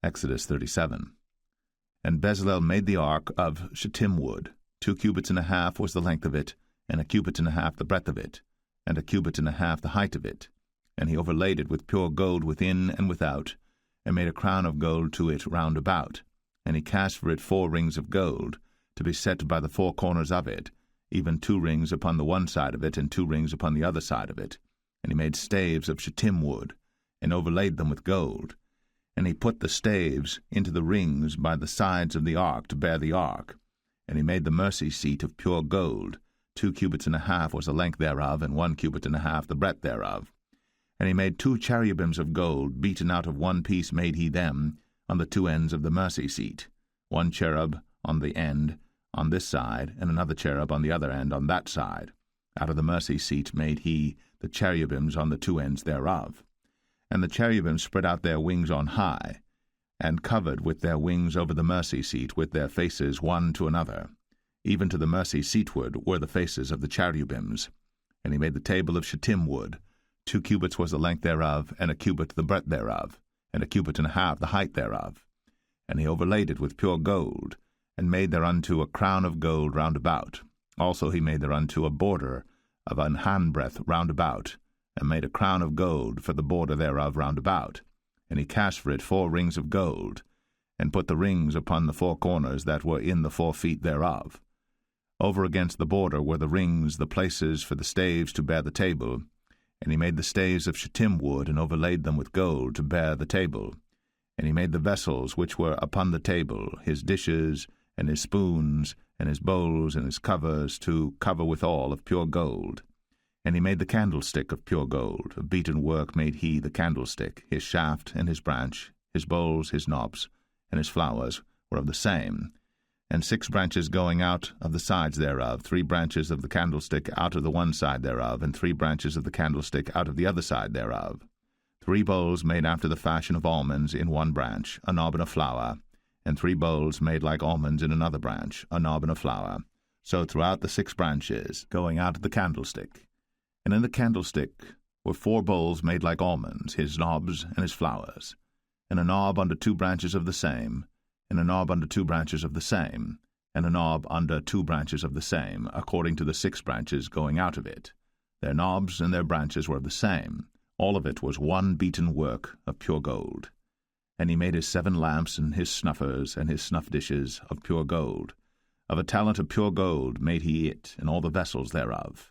Exodus 37. And Bezaleel made the ark of shittim wood. 2 cubits and a half was the length of it, and 1 cubit and a half the breadth of it, and 1 cubit and a half the height of it. And he overlaid it with pure gold within and without, and made a crown of gold to it round about. And he cast for it 4 rings of gold, to be set by the 4 corners of it, even 2 rings upon the one side of it, and 2 rings upon the other side of it. And he made staves of shittim wood, and overlaid them with gold. And he put the staves into the rings by the sides of the ark to bear the ark. And he made the mercy seat of pure gold. 2 cubits and a half was the length thereof, and 1 cubit and a half the breadth thereof. And he made 2 cherubims of gold, beaten out of one piece made he them, on the 2 ends of the mercy seat, 1 cherub on the end on this side, and another cherub on the other end on that side. Out of the mercy seat made he the cherubims on the 2 ends thereof. And the cherubims spread out their wings on high, and covered with their wings over the mercy seat, with their faces one to another. Even to the mercy seatward were the faces of the cherubims. And he made the table of shittim wood. 2 cubits was the length thereof, and 1 cubit the breadth thereof, and 1 cubit and a half the height thereof. And he overlaid it with pure gold, and made thereunto a crown of gold round about. Also he made thereunto a border of an handbreadth round about, and made a crown of gold for the border thereof round about. And he cast for it 4 rings of gold, and put the rings upon the 4 corners that were in the 4 feet thereof. Over against the border were the rings, the places for the staves to bear the table. And he made the staves of shittim wood, and overlaid them with gold to bear the table. And he made the vessels which were upon the table, his dishes, and his spoons, and his bowls, and his covers, to cover withal of pure gold. And he made the candlestick of pure gold. Of beaten work made he the candlestick. His shaft and his branch, his bowls, his knobs, and his flowers were of the same. And 6 branches going out of the sides thereof, 3 branches of the candlestick out of the one side thereof, and 3 branches of the candlestick out of the other side thereof. 3 bowls made after the fashion of almonds in one branch, a knob and a flower, and 3 bowls made like almonds in another branch, a knob and a flower. So throughout the 6 branches going out of the candlestick. And in the candlestick were 4 bowls made like almonds, his knobs and his flowers, and a knob under 2 branches of the same, and a knob under 2 branches of the same, and a knob under 2 branches of the same, according to the 6 branches going out of it. Their knobs and their branches were of the same. All of it was one beaten work of pure gold. And he made his 7 lamps, and his snuffers, and his snuff dishes of pure gold. Of a talent of pure gold made he it, and all the vessels thereof.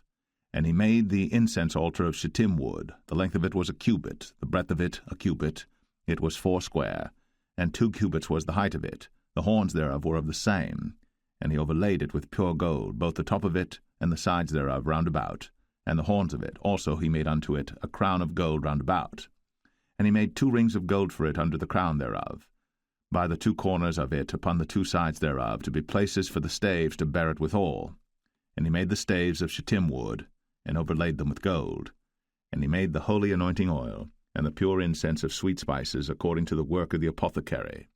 And he made the incense altar of shittim wood. The length of it was 1 cubit, the breadth of it 1 cubit. It was 4 square, and 2 cubits was the height of it. The horns thereof were of the same. And he overlaid it with pure gold, both the top of it and the sides thereof round about, and the horns of it. Also he made unto it a crown of gold round about. And he made 2 rings of gold for it under the crown thereof, by the 2 corners of it upon the 2 sides thereof, to be places for the staves to bear it withal. And he made the staves of shittim wood, and overlaid them with gold. And he made the holy anointing oil, and the pure incense of sweet spices, according to the work of the apothecary.